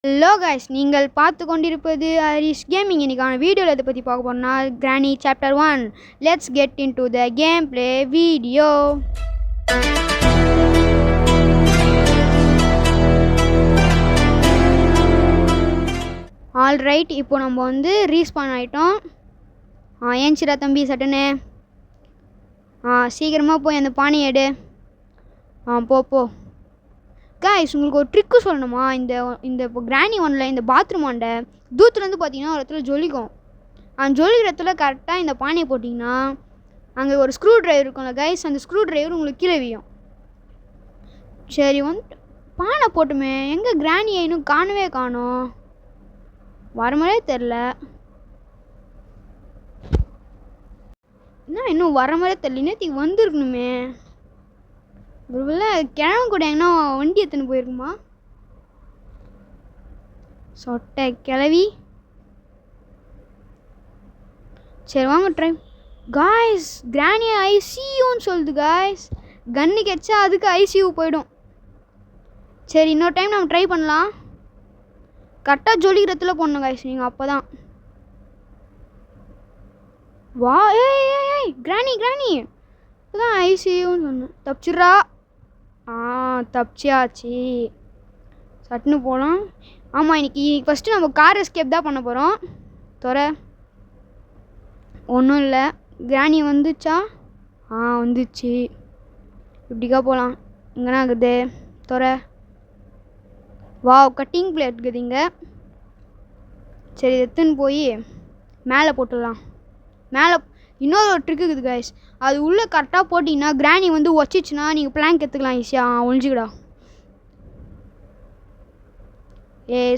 Hello guys, நீங்கள் பார்த்து கொண்டிருப்பது ஹரிஷ் கேமிங். இன்னைக்கான வீடியோவில் இதை பற்றி பார்க்க போகிறோம்னா granny chapter 1. Let's get in to the game play video. Alright, இப்போ நம்ம வந்து ரீஸ்பான் ஆகிட்டோம். ஏன்ச்சிடா தம்பி சட்டனே. சீக்கிரமாக போய் அந்த பானை எடு. போ கைஸ், உங்களுக்கு ஒரு ட்ரிக்கு சொல்லணுமா? இந்த இப்போ கிரானி ஒன்னில் இந்த பாத்ரூம் ஆண்ட தூத்துலேருந்து பார்த்தீங்கன்னா ஒரு இடத்துல ஜொலிக்கும். அந்த ஜொலிக்கிற இடத்துல கரெக்டாக இந்த பானையை போட்டிங்கன்னா அங்கே ஒரு ஸ்க்ரூ ட்ரைவர் இருக்கும்ல கைஸ், அந்த ஸ்க்ரூ ட்ரைவர் உங்களுக்கு கீழே வியும். சரி, வந்து பானை போட்டுமே, எங்கே கிரானியை இன்னும் காணவே காணோம், வர மாதிரியே தெரில. என்ன இன்னும் வர மாதிரியே தெரியல, நேற்றுக்கு வந்துருக்கணுமே. ஒருவேளை கிழமை கூட எங்கன்னா வண்டி எத்தனை போயிருக்குமா? சொட்டை கிளவி. சரி வாங்க ட்ரை. காய்ஸ், கிரானி ஐசியூன்னு சொல்லுது காய்ஸ். கன்னு கெச்சா அதுக்கு ஐசியூ போயிடும். சரி, இன்னொரு டைம் நம்ம ட்ரை பண்ணலாம். கரெக்டாக ஜொலிக்கிறதுல போடணும் காய்ஸ் நீங்கள், அப்போ தான். வா, ஏய் கிரானி இப்போதான் ஐசியூன்னு சொன்னேன். தப்பிச்சிட்றா. தப்பிச்சியாச்சு. சட்டுன்னு போகலாம். ஆமாம், இன்னைக்கு ஃபஸ்ட்டு நம்ம கார் எஸ்கேப் தான் பண்ண போகிறோம். ஒன்றும் இல்லை. கிரானி வந்துச்சா? வந்துச்சு. இப்படிக்கா போகலாம். இங்கேனா இருக்குது வா, கட்டிங் பிளேட் இருக்குது இங்கே. சரி, எடுத்துன்னு போய் மேலே போட்டுடலாம். மேலே இன்னொரு ட்ரிக் இருக்குது கைஸ். அது உள்ளே கரெக்டாக போட்டிங்கன்னா கிரானி வந்து ஒச்சிச்சுன்னா நீங்கள் பிளாங்க் எடுத்துக்கலாம் ஈஸியாக. ஒழிஞ்சிக்கடா.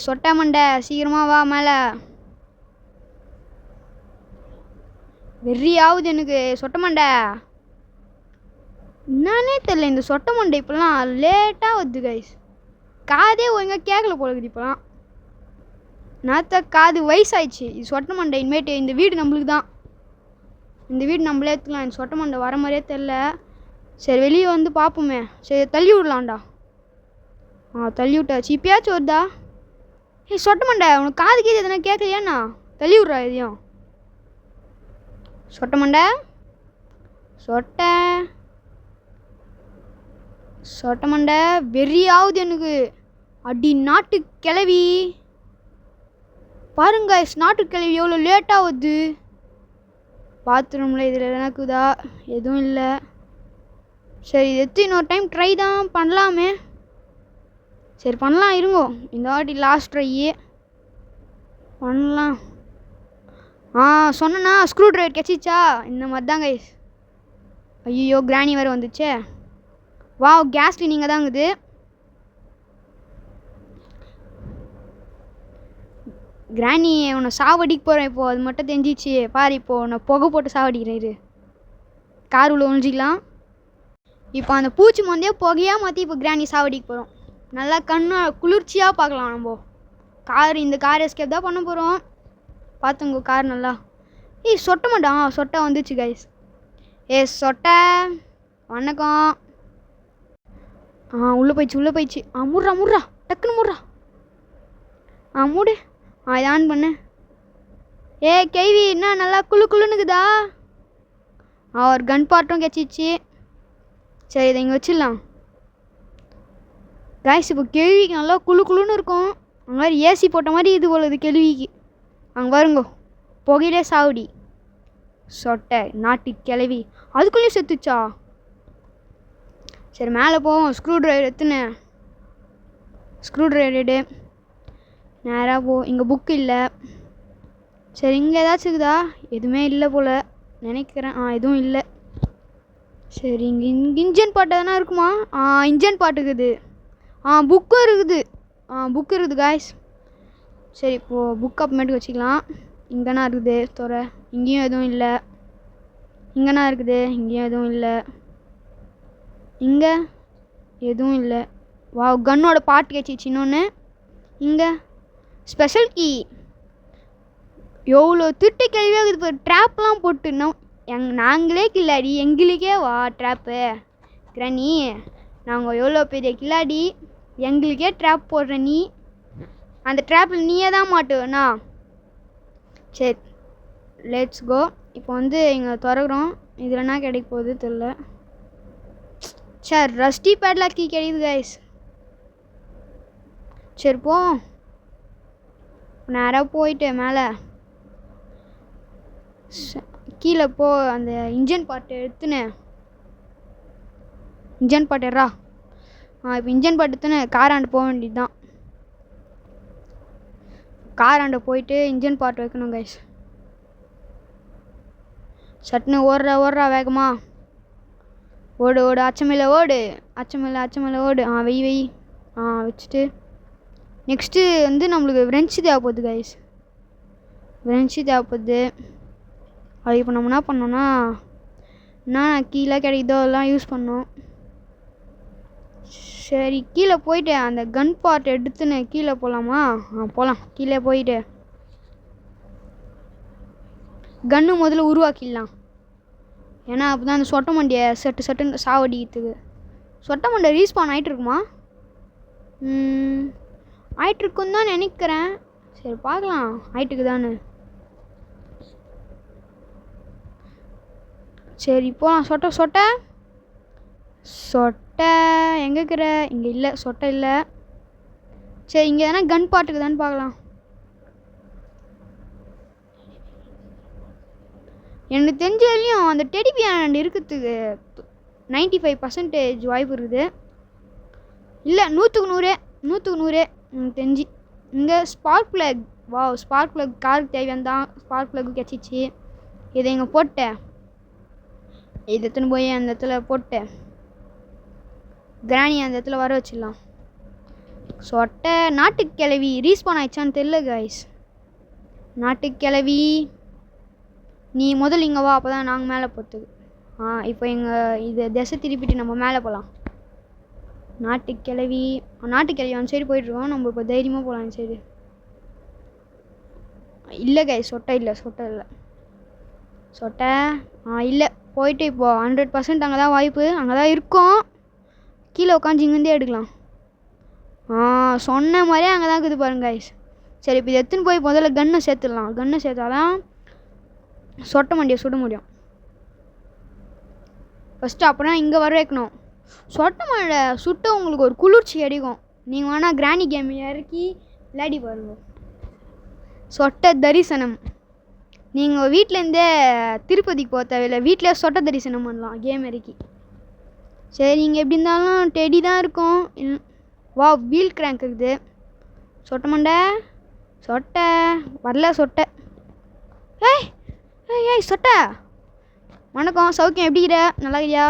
சொட்டை மண்டை, சீக்கிரமாக வா மேலே. வெறியாவது எனக்கு சொட்டை மண்டை. என்னன்னே தெரில, இந்த சொட்டை மண்டை இப்போலாம் லேட்டாக வருது கைஸ். காதே ஒழுங்காக கேட்கல போலக்குது இப்போலாம். நாத்த காது வயசாயிடுச்சு. இது சொட்டை மண்டை. இனிமேட்டு இந்த வீடு நம்மளுக்கு தான். இந்த வீடு நம்மளே எடுத்துக்கலாம். இந்த சொட்டை மண்டை வர மாதிரியே தெரில. சரி, வெளியே வந்து பார்ப்போமே. சரி, தள்ளி விடலாம்டா. தள்ளி விட்டாச்சு. இப்பயாச்சும் வருதா? சொட்டை மண்டை, உனக்கு காது கீது எதனா கேட்கலையாண்ணா? தள்ளி விட்றா எதையும். சொட்டை மண்டை, சொட்டை மண்டை வெறியாவது எனக்கு. அடி நாட்டு கிளவி பாருங்க, நாட்டு கிளவி எவ்வளோ லேட்டாக வருது. பாத்ரூமில் இதில் எனக்குதா? எதுவும் இல்லை. சரி, எடுத்து இன்னொரு டைம் ட்ரை தான் பண்ணலாமே. சரி பண்ணலாம், இருங்கோ. இந்த வாட்டி லாஸ்ட் ட்ரையே பண்ணலாம். சொன்னா ஸ்க்ரூ ட்ரைவர் கிடச்சிச்சா? இந்த மாதிரி தான் கைஸ். ஐயோ, கிரானி வேறு வந்துச்சே. வா, கேஸ் கிளீனிங்காக தாங்குது. கிரானி உன்னை சாவடிக்க போகிறேன் இப்போது. அது மட்டும் தெரிஞ்சிச்சு பாரு. இப்போது உன்னை புகை போட்டு சாவடிக்கிறேன். இது கார் உள்ள ஒழிஞ்சிக்கலாம். இப்போ அந்த பூச்சி மந்தே புகையாக மாற்றி இப்போ கிரானி சாவடிக்க போகிறோம். நல்லா கண்ணு குளிர்ச்சியாக பார்க்கலாம் நம்ம. இந்த கார் எஸ்கேப் தான் பண்ண போகிறோம். பார்த்துங்க கார் நல்லா. சொட்டை மாட்டான். சொட்டை வந்துச்சு கைஸ். சொட்டை வணக்கம். உள்ளே போயிடுச்சு. முட்றா டக்குன்னு முட்றா. மூடு. இதை ஆன் பண்ணு. கேவி என்ன நல்லா குளுன்னுக்குதா? ஒரு கன் பார்ட்டும் கிடச்சிச்சு. சரி, இதை இங்கே வச்சிடலாம் கைஸ். இப்போ கேள்விக்கு நல்லா குளுன்னு இருக்கும். அங்கே மாதிரி ஏசி போட்ட மாதிரி இது போல இது கேள்விக்கு. அங்கே வருங்கோ, புகையிலே சாவடி. சொட்டை நாட்டு கிளவி. அதுக்குள்ளேயும் செத்துச்சா? சரி, மேலே போவோம். ஸ்க்ரூ ட்ரைவர் எத்துன்னு. ஸ்க்ரூ ட்ரைவர் எடு. நேராக போ. இங்கே புக்கு இல்லை. சரி, இங்கே ஏதாச்சும் இருக்குதா? எதுவுமே இல்லை போல் நினைக்கிறேன். எதுவும் இல்லை. சரி, இங்கே இன்ஜின் பாட்டு எதனா இருக்குமா? இன்ஜின் பாட்டு இருக்குது. புக்கும் இருக்குது. புக்கு இருக்குது காய்ஸ். சரி, இப்போது புக் அப்புறமேட்டுக்கு வச்சுக்கலாம். இங்கேனா இருக்குது இங்கேயும் எதுவும் இல்லை. இங்கேனா இருக்குது, இங்கேயும் எதுவும் இல்லை. இங்கே எதுவும் இல்லை. வா, கன்னோட பாட்டு கேச்சிச்சு. இன்னொன்று இங்கே ஸ்பெஷல் கீ. எவ்வளோ திட்டு கேள்வியாக இது. ட்ராப்லாம் போட்டு நாங்களே கில்லாடி, எங்களுக்கே வா ட்ராப்பு. கிரானி, நாங்கள் எவ்வளோ பெரிய கில்லாடி, எங்களுக்கே ட்ராப் போடுற நீ. அந்த ட்ராப்பில் நீயே தான் மாட்டுவேண்ணா. சரி லெட்ஸ் கோ. இப்போ வந்து இங்கே திறக்கிறோம். இதில் என்ன கிடைக்க போகுது தெரில. சார் ரஸ்டி பேட்லாக் கீ கிடைக்குது கைஸ். சரி போவோம். நேராக போயிட்டு மேலே கீழே போ. அந்த இன்ஜின் பார்ட் எடுத்துன்னு இன்ஜின் பார்ட் எறா. இப்போ இன்ஜின் பார்ட் எடுத்துன்னு காராண்டு போக வேண்டியது தான். காராண்ட போயிட்டு இன்ஜின் பார்ட் வைக்கணும் கைஸ். சட்டுன்னு ஓடுறா வேகமா ஓடு ஓடு. அச்சமில்ல ஓடு, அச்சமில்ல ஓடு. வெய் வச்சுட்டு நெக்ஸ்ட்டு வந்து நம்மளுக்கு ஃப்ரெஞ்சு தேவைப்படுது கைஸ். ஃப்ரெஞ்சு தேவைப்படுது. அது இப்போ நம்ம என்ன பண்ணோன்னா கீழே கிடைக்குதோ அதெல்லாம் யூஸ் பண்ணோம். சரி கீழே போயிட்டு அந்த கன் பார்ட் எடுத்துன்னு கீழே போகலாமா? போகலாம். கீழே போயிட்டு கன்று முதல்ல உருவாக்கிடலாம். ஏன்னா அப்போ தான் அந்த சொட்டை மண்டியை சட்டுன்னு சாவடிக்கிறதுக்கு. சொட்டை மண்டை ரீஸ்பான் ஆகிட்டுருக்குமா? ஆயிட்டுருக்குன்னு தான் நினைக்கிறேன். சரி பார்க்கலாம் ஆயிட்டுக்குதான்னு. சரி போகலாம். சொட்டை எங்கே இருக்கிற? இங்கே இல்லை, சொட்டை இல்லை. சரி இங்கே எதனா கன் பாட்டுக்கு தானே பார்க்கலாம். எனக்கு தெரிஞ்ச வரையும் அந்த டெடி பியானண்ட் இருக்கிறதுக்கு 95% வாய்ப்பு இருக்குது. இல்லை 100% எனக்கு தெரிஞ்சு. இங்கே ஸ்பார்க் ப்ளக். ஸ்பார்க் ப்ளக் காருக்கு தேவையான தான். ஸ்பார்க் ப்ளக்கு கிடச்சிச்சு. இதை இங்கே போட்டேன். இதை எடுத்துன்னு போய் அந்த இடத்துல போட்டேன். கிராணி அந்த இடத்துல வர வச்சிடலாம். சொட்டை நாட்டுக்கிழவி ரீஸ்பான் ஆயிடுச்சான்னு தெரியல கைஸ். நாட்டுக்கிழவி நீ முதல்ல இங்கே வா, அப்போ தான் நாங்கள் மேலே போகிறதுக்கு. இப்போ எங்கள் இதை திசை திருப்பிட்டு நம்ம மேலே போகலாம். நாட்டுக்கிழவி அந்த சைடு போயிட்டுருக்கோம். நம்ம இப்போ தைரியமாக போகலாம் அந்த சைடு. இல்லை கைஸ் சொட்டை இல்லை. சொட்டை இல்லை. போயிட்டு இப்போது 100% அங்கே தான் வாய்ப்பு. அங்கே தான் இருக்கும். கீழே உட்காந்து இங்கேருந்தே எடுக்கலாம். சொன்ன மாதிரியே அங்கே தான் இருக்குது பாருங்க கைஸ். சரி இப்போ இதை எடுத்துன்னு போய் முதல்ல கன்னை சேர்த்துடலாம். கன்னை சேர்த்தாதான் சொட்டை மண்டியை சுட முடியும் ஃபஸ்ட்டு. அப்புறம் இங்கே வர வைக்கணும். சொட்டை மண்டை சுட்ட உங்களுக்கு ஒரு குளிர்ச்சி அடிக்கும். நீங்கள் வேணால் கிராணி கேம் இறக்கி விளையாடி பாருங்க. சொட்டை தரிசனம். நீங்கள் வீட்டிலேருந்தே திருப்பதிக்கு போக தேவையில்லை. வீட்டிலே சொட்டை தரிசனம் பண்ணலாம் கேம் இறக்கி. சரி இங்கே எப்படி இருந்தாலும் டெடி தான் இருக்கும். வீல் கிராங்க் இருக்குது. சொட்டை மண்டை சொட்டை வரல. சொட்டை ஏய் சொட்டை வணக்கம். சௌக்கியம் எப்படி இருக்கிற? நல்லா இருக்கியா?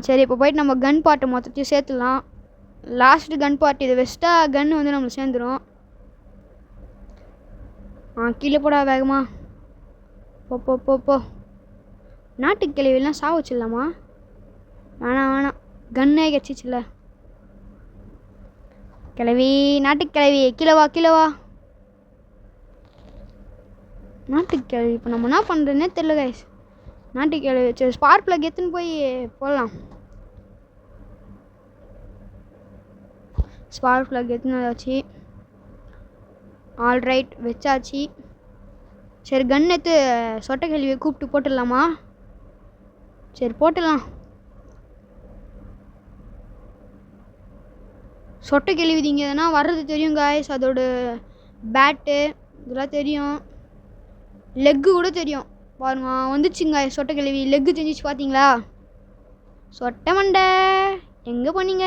சரி இப்போ போயிட்டு நம்ம கன் பார்ட்டை மொத்தத்தையும் சேர்த்துடலாம். லாஸ்ட்டு கன் பார்ட் இதை வச்சுட்டா கன்று வந்து நம்மளுக்கு சேர்ந்துடும். கீழே போடா வேகமா. போ. நாட்டுக்கிழவிலாம் சாவ வச்சிடலாமா? வேணாம் கன்னே கிடச்சிச்சில்ல. நாட்டுக்கிழவி கீழே வா. நாட்டுக்கிழவி இப்போ நம்ம என்ன பண்ணுறதுன்னே தெரியல கைஸ். நாட்டுக்கிழவி சரி ஸ்பார்க் ப்ளக் எடுத்துன்னு போய் போடலாம். ஸ்பார்க் ப்ளக் எடுத்துன்னு வச்சாச்சு. ஆல்ரைட் வச்சாச்சு. சரி கன் எடுத்து சொட்டை கேள்வியை கூப்பிட்டு போட்டுடலாமா? சரி போட்டுடலாம். சொட்டை கேள்வி இங்கே எதனா வர்றது தெரியும் காய்ஸ். அதோட பேட்டு இதெல்லாம் தெரியும். லெக்கு கூட தெரியும் பாருங்க. வந்துச்சுங்க சொட்டை கேள்வி. லெக்கு தெரிஞ்சிச்சு பார்த்தீங்களா? சொட்டை மண்டை எங்கே போனீங்க?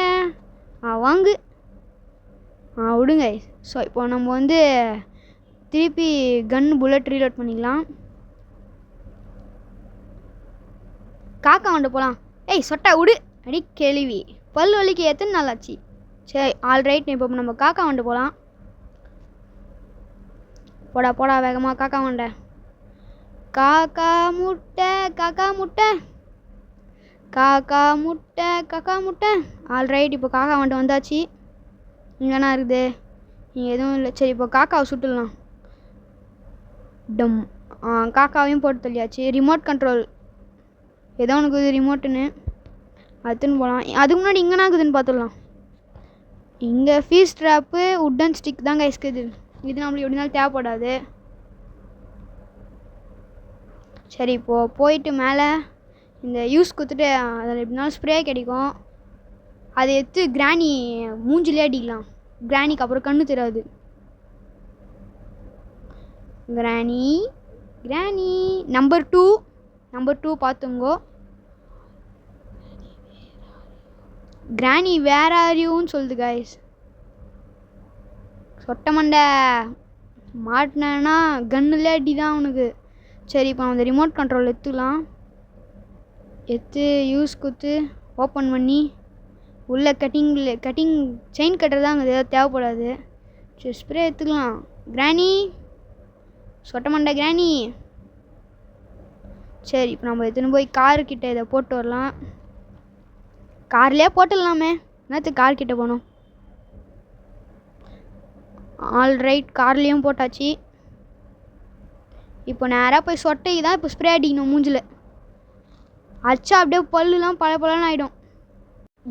வாங்கு. விடுங்க. ஸோ இப்போ நம்ம வந்து திருப்பி கன் புல்லட் ரீலோட் பண்ணிக்கலாம். காக்கா வந்து போகலாம். சொட்டை விடு. அடி கேள்வி பல் வலிக்கு எத்தனை நாள் ஆச்சு? சரி ஆல்ரைட். இப்போ நம்ம காக்கா வந்து போகலாம். போடா வேகமாக காக்கா வண்ட. காக்கா முட்டை. ஆல்ரைட். இப்போ காக்கா வந்துட்டு வந்தாச்சு. இங்கேனா இருக்குது? இங்கே எதுவும் இல்லை. சரி இப்போ காக்காவை சுட்டுடலாம். டம். காக்காவையும் போட்டு தள்ளியாச்சு. ரிமோட் கண்ட்ரோல் ஏதோ உனக்கு ரிமோட்டுன்னு அதுன்னு போகலாம். அதுக்கு முன்னாடி இங்கேனா இருக்குதுன்னு பார்த்துடலாம். இங்கே ஃபீஸ் ட்ராப்பு உட்டன் ஸ்டிக் தான் கைஸ் இருக்குது. இது நம்மளுக்கு எப்படி இருந்தாலும் தேவைப்படாது. சரி இப்போது போயிட்டு மேலே இந்த யூஸ் கொடுத்துட்டு அதில் எப்படினாலும் ஸ்ப்ரே கிடைக்கும். அதை எடுத்து கிராணி மூஞ்சிலே அடிக்கலாம். கிராணிக்கு அப்புறம் கண்ணு தெரியாது. கிராணி கிராணி நம்பர் 2 பார்த்துங்கோ. கிராணி வேர் ஆர் யூன்னு சொல்லுது கைஸ். சொட்ட மண்டை மாட்டினேன்னா கன்னுலே அடி தான் அவனுக்கு. சரி இப்போ அந்த ரிமோட் கண்ட்ரோல் எடுத்துக்கலாம். எடுத்து யூஸ் கொடுத்து ஓப்பன் பண்ணி உள்ளே கட்டிங் செயின் கட்டுறது தான் அங்கே ஏதாவது தேவைப்படாது. சரி ஸ்ப்ரே எடுத்துக்கலாம். கிராணி சொட்ட மண்டை கிராணி. சரி இப்போ நம்ம எடுத்துன்னு போய் காருக்கிட்ட இதை போட்டு வரலாம். கார்லேயே போட்டுடலாமே, என்னத்துக்கு கார்கிட்ட போனோம். ஆல்ரைட் கார்லேயும் போட்டாச்சு. இப்போ நேராக போய் சொட்டைக்கு தான் இப்போ ஸ்ப்ரே அடிக்கணும் மூஞ்சில். அச்சா அப்படியே பல்லுலாம் பலன்னு ஆகிடும்.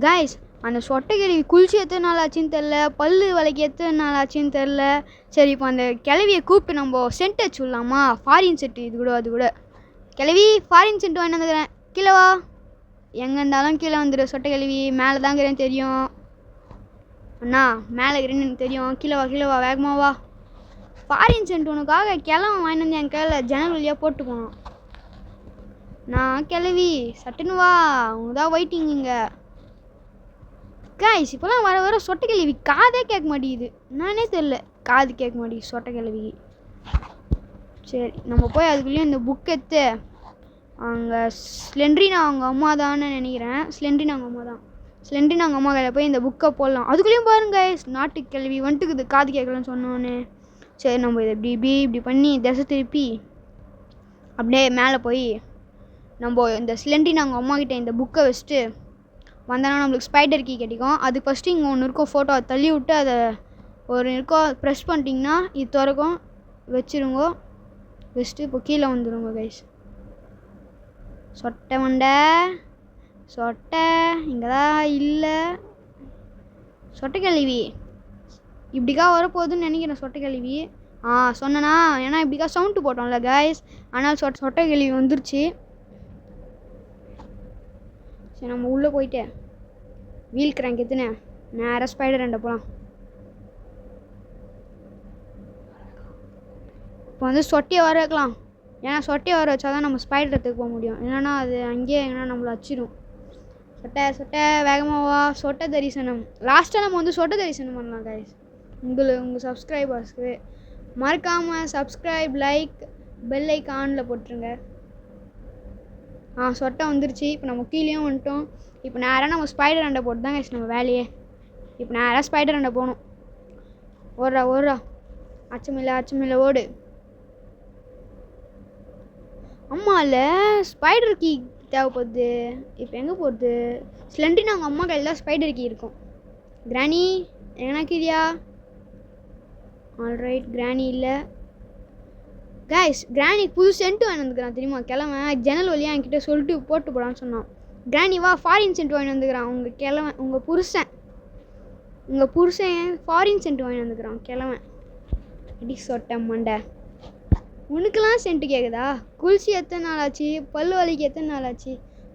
கைஸ் அந்த சொட்டைக்கிழவி குளிச்சு எத்தனை நாள் ஆச்சுன்னு தெரில, பல்லு விலைக்கு எத்தனை நாள் ஆச்சுன்னு தெரில. சரி இப்போ அந்த கிளவியை கூப்பிட்டு நம்ம சென்ட் வச்சு விடலாமா? ஃபாரின் சென்ட் இது கூட அது கூட. கிளவி ஃபாரின் சென்ட் வாங்கி வந்துக்கிறேன், கீழே வா. எங்கே இருந்தாலும் கீழே வந்துடு சொட்டை கிளவி. மேலே தான் இருக்கிறேன்னு தெரியும் அண்ணா, மேலே இருக்கிறேன்னு எனக்கு தெரியும். கீழே வா வேகமாக வா. ஃபாரின் சென்ட் உனக்காக கிளம்ப வாங்கி வந்து என் கையில் ஜன்னல் வழியாக போட்டு போனோம். நான் கிளவி சட்டுன்னு வா, உனக்கு தான் வெயிட்டிங் இங்கே. கைஸ் இப்போலாம் வர சொட்டை கிளவி காதே கேட்க மாட்டேங்குது, நானே தெரில. காது கேட்க மாட்டேங்குது சொட்டை கிளவி. சரி நம்ம போய் அதுக்குள்ளேயும் இந்த புக் எடுத்து அங்கே ஸ்லெண்ட்ரினா அவங்க அம்மா தான்னு நினைக்கிறேன். ஸ்லெண்ட்ரினா அவங்க அம்மா கையில் போய் இந்த புக்கை போடலாம். அதுக்குள்ளேயும் பாருங்க நாட்டு கிளவி வந்துட்டுக்குது காது கேட்கலன்னு சொன்னோன்னு. சரி நம்ம இதை இப்படி பண்ணி திசை திருப்பி அப்படியே மேலே போய் நம்ம இந்த ஸ்லெண்ட்ரினா அவங்க அம்மா கிட்டே இந்த புக்கை வச்சுட்டு வந்தோன்னா நம்மளுக்கு ஸ்பைடர் கீ கிடைக்கும். அது ஃபஸ்ட்டு இங்கே ஒன்று இருக்கும், ஃபோட்டோ தள்ளி விட்டு அதை ஒரு இருக்கும் ப்ரெஸ் பண்ணிட்டிங்கன்னா இது திறக்கும். வச்சுருங்கோ, வச்சுட்டு இப்போ கீழே வந்துடுங்க கைஸ். சொட்டை மண்டை சொட்டை இங்கே தான் இல்லை. சொட்டை கழுவி இப்படிக்கா வரப்போகுதுன்னு நினைக்கிறேன். சொட்டை கழுவி சொன்னேன்னா, ஏன்னா இப்படிக்கா சவுண்டு போட்டோம்ல கைஸ், ஆனால் சொட்டை கழுவி வந்துருச்சு. சரி நம்ம உள்ளே போயிட்டு வீல் கிராங்க் எத்துனே நேராக ஸ்பைடர் ரெண்டை போகலாம். இப்போ வந்து சொட்டையை வர வைக்கலாம். ஏன்னா சொட்டையை வர வச்சா தான் நம்ம ஸ்பைடர் எடுத்துக்கு போக முடியும். இல்லைன்னா அது அங்கேயே எங்கன்னா நம்மளை அச்சிடும். சொட்டை வேகமாக வா. சொட்டை தரிசனம் லாஸ்ட்டாக நம்ம வந்து சொட்டை தரிசனம் பண்ணலாம் கைஸ். உங்கள் சப்ஸ்கிரைபர்ஸ்க்கு மறக்காமல் சப்ஸ்கிரைப், லைக், பெல் ஐக்கானில் போட்டுருங்க. சொட்டை வந்துருச்சு. இப்போ நம்ம கீழேயும் வந்துட்டோம். இப்போ நேராக நம்ம ஸ்பைடர் ரெண்டை போட்டு தான் கைஸ் நம்ம வேலையே. இப்போ நேராக ஸ்பைடர் ரெண்டை போகணும். ஓடுறா அச்சமில்லை ஓடு. அம்மாவில் ஸ்பைடர் கீ தேவைப்படுது. இப்போ எங்கே போகிறது? ஸ்லெண்ட்ரினா அவங்க அம்மா கையில் தான் ஸ்பைடர் கீ இருக்கும். கிராணி எங்கன்னா கீரியா? ஆல்ரைட் கிராணி இல்லை கைஸ். கிராணி புது சென்ட் வாங்கி வந்துக்கிறான் தெரியுமா? கிழமை ஜன்னல் வழியாக என்கிட்ட சொல்லிட்டு போட்டு போடான்னு சொன்னான். கிராணி வா ஃபாரின் சென்ட் வாங்கி வந்துக்கிறான். உங்கள் புருஷன் ஃபாரின் சென்ட் வாங்கி வந்துக்கிறான் கிழமை. அடி சொட்ட மண்டை, உனக்குலாம் சென்ட்டு கேட்குதா? குளிச்சு எத்தனை நாள் ஆச்சு? பல்லு வலிக்கு எத்தனை நாள் ஆச்சு?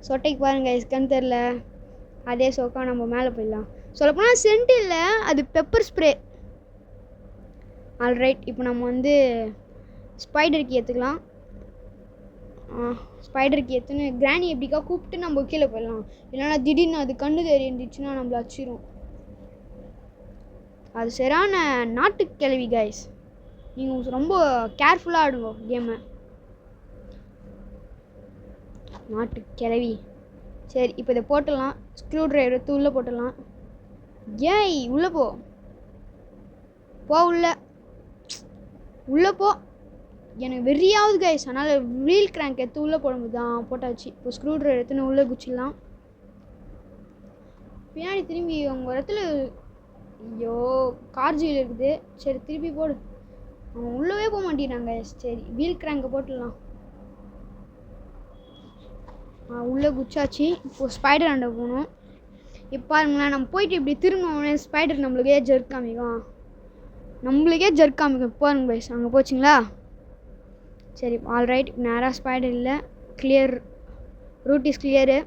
சொட்டைக்கு பாருங்க கண் தெரில. அதே சோக்கா நம்ம மேலே போயிடலாம். சொல்லப்போனால் சென்ட் இல்லை, அது பெப்பர் ஸ்ப்ரே. ஆல்ரைட் இப்போ நம்ம வந்து ஸ்பைடருக்கு ஏற்றுக்கலாம். ஸ்பைடருக்கு ஏற்றுன்னு கிராணி எப்படிக்கா கூப்பிட்டு நம்ம கீழே போயிடலாம். இல்லைன்னா திடீர்னு அது கண்ணு தெரிஞ்சிச்சுன்னா நம்மள அச்சிரும். அது சரியான நாட்டு கிளவி கைஸ். நீங்கள் ரொம்ப கேர்ஃபுல்லாக ஆடுவோம் கேமை. நாட்டு கிளவி. சரி இப்போ இதை போட்டுடலாம். ஸ்க்ரூ ட்ரைவர் எடுத்து உள்ளே போட்டுடலாம். ஏய் உள்ளே போ உள்ளே போ. எனக்கு வெறியாவது கைஸ். அதனால் வீல் கிராங்க் எடுத்து உள்ளே போடும்போது தான் போட்டாச்சு. இப்போ ஸ்க்ரூ ட்ரைவர் எடுத்துன்னு உள்ளே குச்சிடலாம். பின்னாடி திரும்பி அவங்க இடத்துல ஐயோ கார் ஜீல் இருக்குது. சரி திருப்பி போடு. அவன் உள்ளவே போக மாட்டேங்கிறாங்க. சரி வீல் கிராங்கை போட்டுடலாம். உள்ளே குச்சாச்சு. இப்போது ஸ்பைடர் ஆண்ட போகணும். இப்போ பாருங்களேன், நம்ம போயிட்டு இப்படி திரும்பினோடனே ஸ்பைடர் நம்மளுக்கே ஜெர்க் காமிக்கும். பாருங்க கைஸ், அங்கே போச்சுங்களா? சரி, ஆல்ரைட். நேராக ஸ்பைடர் இல்லை, கிளியர், ரூட் இஸ் கிளியரு.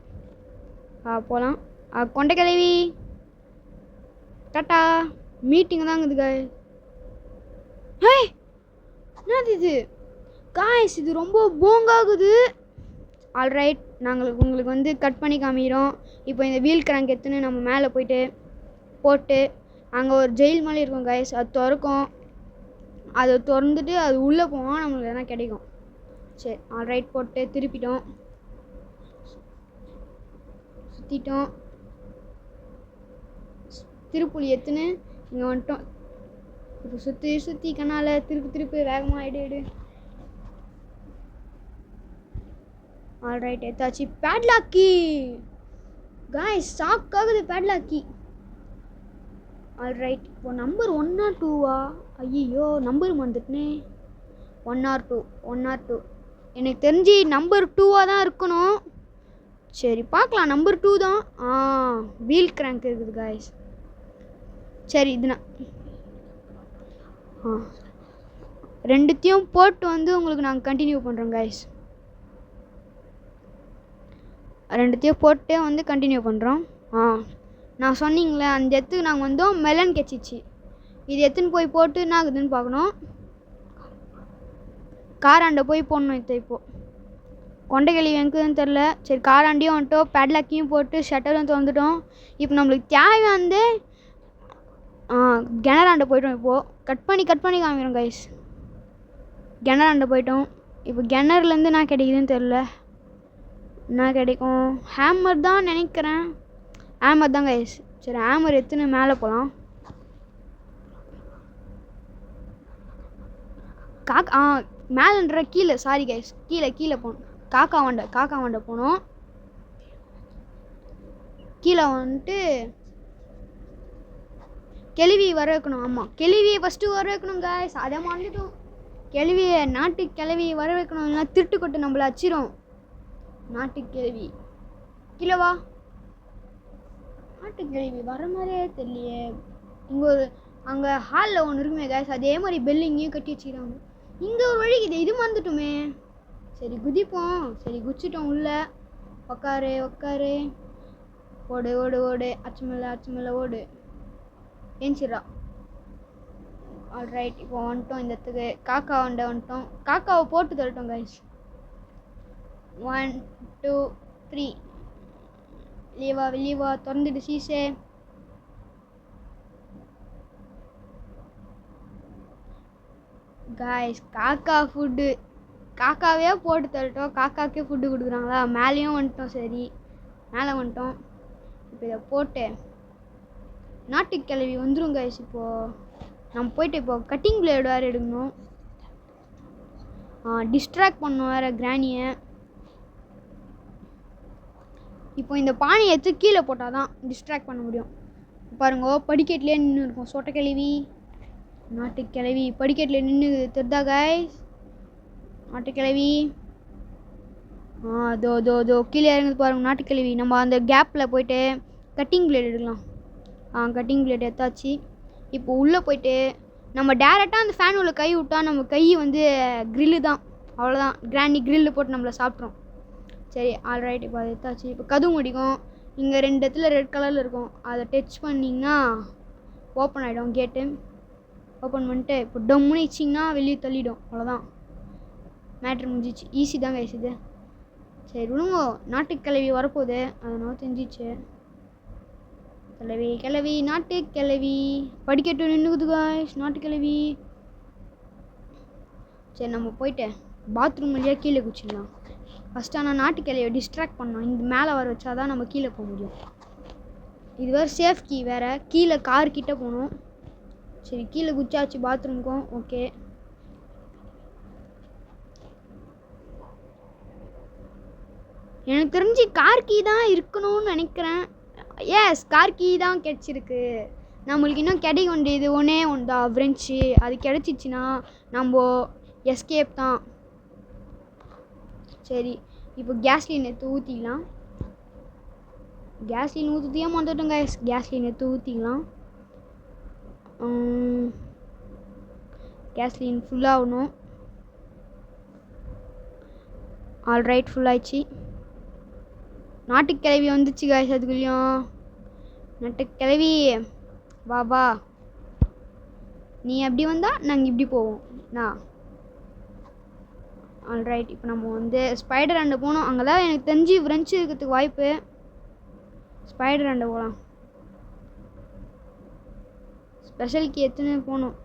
போகலாம். கொண்ட கிளவி டாட்டா. மீட்டிங் தாங்க இது காய். என்னது இது காய்ஸ்? இது ரொம்ப போங்காகுது. ஆல்ரைட், நாங்கள் உங்களுக்கு வந்து கட் பண்ணி காமிக்கிறோம். இப்போ இந்த வீல் கிராங்க் எடுத்துன்னு நம்ம மேலே போட்டு அங்கே ஒரு ஜெயில் மாதிரி இருக்கும் காய்ஸ், அது திறக்கும். அதை திறந்துட்டு அது உள்ளே போவோம், நம்மளுக்கு எதனா கிடைக்கும். சரி, ஆல்ரைட், போட்டு திருப்பிட்டோம், சுற்றிட்டோம். திருப்புளி எடுத்துன்னு இங்கே வந்துட்டோம். இப்போ சுற்றி கண்ணால் திருப்பி வேகமாக எடு. ஆல்ரைட், எடுத்தாச்சு. பேட்லாக்கி காய்ஸ், ஷாக் ஆகுது பேட்லாக்கி. ஆல்ரைட், இப்போ நம்பர் 1 or 2வா? ஐயோ, நம்பர் வந்துட்டுனே. 1 or 2. எனக்கு தெரிஞ்சு நம்பர் 2வாக தான் இருக்கணும். சரி, பார்க்கலாம். நம்பர் 2 தான். வீல் கிராங்க் இருக்குது காய்ஸ். சரி, இது ரெண்டுத்தையும் போட்டு வந்து உங்களுக்கு நாங்கள் கண்டினியூ பண்ணுறோம் காய்ஸ். ரெண்டுத்தையும் போட்டு வந்து கண்டினியூ பண்ணுறோம். நான் சொன்னீங்களே அந்த இடத்துக்கு நாங்கள் வந்தோம். மெலன் கிடச்சிச்சு. இது எடுத்துன்னு போய் போட்டு என்ன ஆகுதுன்னு பார்க்கணும். காராண்டை போய் போடணும். இப்போது கொண்டைக்கிளி எங்குதுன்னு தெரில. சரி, காராண்டியும் வந்துட்டோம், பேட்லாக்கையும் போட்டு ஷட்டரும் திறந்துட்டோம். இப்போ நம்மளுக்கு தேவை வந்து கிணறாண்டை போய்ட்டோம். இப்போது கட் பண்ணி காமிக்கிறோம் கைஸ். கிணறாண்டை போய்ட்டோம். இப்போ கிணறுலேருந்து என்ன கிடைக்குதுன்னு தெரில. என்ன கிடைக்கும்? ஹேமர் தான் நினைக்கிறேன். ஹேமர் தான் கைஸ். சரி, ஹேமர் எடுத்துன்னு மேலே போகலாம். மேலேன்ற கீழே, சாரி கைஸ், கீழே போகணும். காக்கா வண்டை போனோம். கீழே வந்துட்டு கிளவி வர வைக்கணும். ஆமாம், கிளவியை ஃபஸ்ட்டு வர வைக்கணும் கைஸ். அதை மறந்துட்டோம். கிளவியை, நாட்டு கிளவியை வர வைக்கணும், இல்லைன்னா திருட்டு கொட்டு நம்மளை அச்சிரும். நாட்டு கிளவி கீழே வா. நாட்டு கிளவி வர மாதிரியே தெரியலையே. இங்கே அங்கே ஹாலில் ஒன்று இருக்குமே கைஸ், அதே மாதிரி பெல் இங்கேயும் கட்டி வச்சுக்கிறாங்க. இங்கே ஒரு வழி இது மறந்துட்டோமே. சரி, குதிப்போம். சரி, குச்சிட்டோம். உள்ள உக்காரு. ஓடு. அச்சுமல்ல ஓடு. ஏஞ்சிடா. ஆல்ரைட், இப்போ வந்துட்டோம் இந்த இடத்துக்கு. காக்கா வந்துட்டோம். காக்காவை போட்டு தரட்டும் கைஸ். 1 2 3. வெளியவா திறந்துட்டு சீசே. காய்ஸ், காக்கா ஃபுட்டு, காக்காவே போட்டு தரட்டும். காக்காக்கே ஃபுட்டு கொடுக்குறாங்களா? மேலேயும் வந்துட்டோம். சரி, மேலே வந்துட்டோம். இப்போ இதை போட்டு நாட்டுக்கிழவி வந்துடும் கைஸ். இப்போது நம்ம போயிட்டு கட்டிங் பிளேடு வேறு எடுக்கணும். டிஸ்ட்ராக்ட் பண்ணணும் வேறு கிராணியை. இப்போ இந்த பானையை எடுத்து கீழே போட்டால் தான் டிஸ்ட்ராக்ட் பண்ண முடியும். பாருங்க, படிக்கட்டிலே நின்று இருக்கும் சொட்டைக்கிழவி. நாட்டுக்கிழவி படிக்கட்டில் நின்று தெரிதா கைஸ்? நாட்டுக்கிழவி தோ கீழே இறங்குது பாருங்க நாட்டுக்கிழவி. நம்ம அந்த கேப்பில் போயிட்டு கட்டிங் பிளேட் எடுக்கலாம். கட்டிங் பிளேட் எடுத்தாச்சு. இப்போ உள்ளே போயிட்டு நம்ம டேரெக்டாக அந்த ஃபேன் உள்ள கை விட்டால் நம்ம கை வந்து க்ரில்லு தான். அவ்வளோதான், கிராண்டி க்ரில்லு போட்டு நம்மளை சாப்பிட்றோம். சரி, ஆல்ரைட், இப்போ அதை எடுத்தாச்சு. இப்போ கதவு முடிக்கும். இங்கே 2 இடத்துல ரெட் கலரில் இருக்கும். அதை டச் பண்ணிங்கன்னா ஓப்பன் ஆகிடும் கேட்டு. ஓப்பன் பண்ணிட்டு இப்போ டம்முன்னு வச்சிங்கன்னா வெளியே தள்ளிடும். அவ்வளோதான், மேட்ரு முடிஞ்சிச்சு. ஈஸி தான் கைஸ் இது. சரி விடுங்க, நாட்டுக்கிழவி வரப்போகுது, அதனால தெரிஞ்சிச்சு. கிழவி நாட்டுக்கிழவி படிக்கட்டு நின்றுக்குது காய்ஸ். நாட்டுக்கிழவி. சரி, நம்ம போயிட்டு பாத்ரூம் வழியாக கீழே குச்சிடலாம். ஃபஸ்ட்டு ஆனால் நாட்டுக்கிழவியை டிஸ்ட்ராக்ட் பண்ணோம். இந்த மேலே வர வச்சாதான் நம்ம கீழே போக முடியும். இது வேறு சேஃப் கீ வேறு. கீழே கார் கிட்டே போகணும். சரி, கீழே குச்சாச்சு பாத்ரூமுக்கும். ஓகே, எனக்கு தெரிஞ்சு கார் கீ தான் இருக்கணும்னு நினைக்கிறேன். எஸ், கார் கீ தான் கிடச்சிருக்கு. நம்மளுக்கு இன்னும் கிடைக்க வேண்டியது ஒன்றே தான், ஃப்ரெஞ்சு. அது கிடச்சிச்சின்னா நம்ம எஸ்கேப் தான். சரி, இப்போ கேஸ்லின் எடுத்து ஊற்றிக்கலாம். கேஸ்லின் ஊற்றியே வந்துட்டோம் கைஸ். கேஸ்லின் எடுத்து ஊற்றிக்கலாம். கேஸ்லின் ஃபுல்லாகணும். ஆல்ரைட், ஃபுல்லாகிடுச்சு. நாட்டுக்கிழவி வந்துச்சு கைஸ். அதுக்குள்ளேயும் நாட்டுக்கிழவி வா வா, நீ அப்படி வந்தால் நாங்கள் இப்படி போவோம். நான் ஆல்ரைட். இப்போ நம்ம வந்து ஸ்பைடர் அண்டை போகணும். அங்கே தான் எனக்கு தெரிஞ்சு ஃப்ரெஞ்சு இருக்கிறதுக்கு வாய்ப்பு. ஸ்பைடர் அண்டை போகலாம். ஸ்பெஷல் கீ எடுத்துன்னு போகணும்.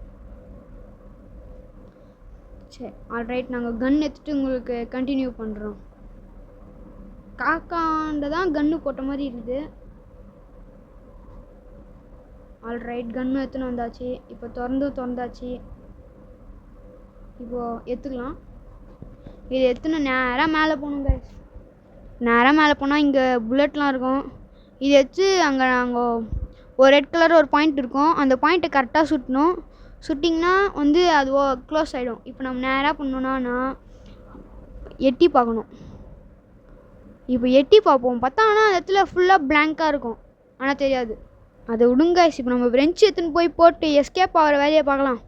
சரி, ஆல்ரைட். நாங்கள் கன் எடுத்துகிட்டு உங்களுக்கு கண்டினியூ பண்ணுறோம். காக்காண்ட தான் கன்று போட்ட மாதிரி இருக்குது. ஆல்ரைட், கன்று எடுத்துன்னு வந்தாச்சு. இப்போ திறந்தாச்சு. இப்போது எடுத்துக்கலாம். இது எடுத்துன்னு நேராக மேலே போகணும் கைஸ். நேராக மேலே போனால் இங்கே புல்லட்லாம் இருக்கும். இது எடுத்து அங்கே நாங்கள் ஒரு ரெட் கலர் ஒரு பாயிண்ட் இருக்கும். அந்த பாயிண்ட்டை கரெக்டாக சுட்டணும். சுட்டிங்கன்னா வந்து அது க்ளோஸ் ஆகிடும். இப்போ நம்ம நேராக பண்ணோன்னா எட்டி பார்க்கணும். இப்போ எட்டி பார்ப்போம். பார்த்தா ஆனால் அந்த இடத்துல ஃபுல்லாக பிளாங்காக இருக்கும். ஆனால் தெரியாது. அதை விடுங்க கைஸ். இப்போ நம்ம ஃப்ரெஞ்சு எடுத்துன்னு போய் போட்டு எஸ்கேப் ஆகிற வேலையை பார்க்கலாம்.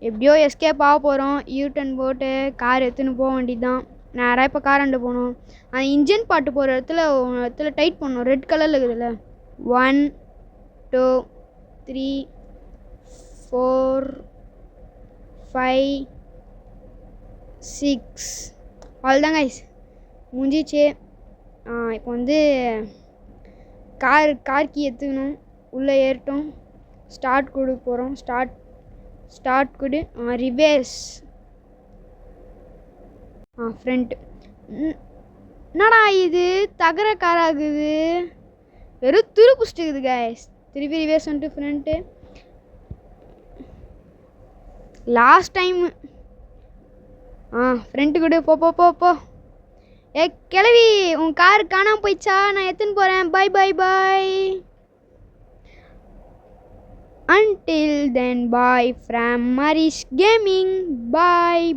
எப்படியோ எஸ்கேப் ஆக போகிறோம். யூட்டன் போட்டு கார் எடுத்துன்னு போக வேண்டியது தான். நேராக இப்போ காராண்டு போகணும். அந்த இன்ஜின் பாட்டு போகிற இடத்துல டைட் பண்ணணும். ரெட் கலரில் இருக்குதுல்ல. 1 2 3 4 5 6 அவ்வளோதான் கைஸ், முடிஞ்சிச்சு. இப்போ வந்து கார் கீ எடுத்துக்கணும். உள்ளே ஏறிட்டோம். ஸ்டார்ட் கொடுக்க போகிறோம். ஸ்டார்ட் கொடு. ரிவேஸ். ஃப்ரண்ட். என்னடா இது தகர காராகுது. வெறும் துருப்பிச்சிட்டு இருக்குது கைஸ். திருப்பி ரிவேஸ் வந்துட்டு ஃப்ரண்ட்டு. லாஸ்ட் டைம் ஃப்ரண்ட்டு கொடு. போ. ஏ கிளவி, உன் கார் காணாமல் போயிடுச்சா? நான் எடுத்துன்னு போகிறேன். By. Until then, bye from Marish Gaming. Bye.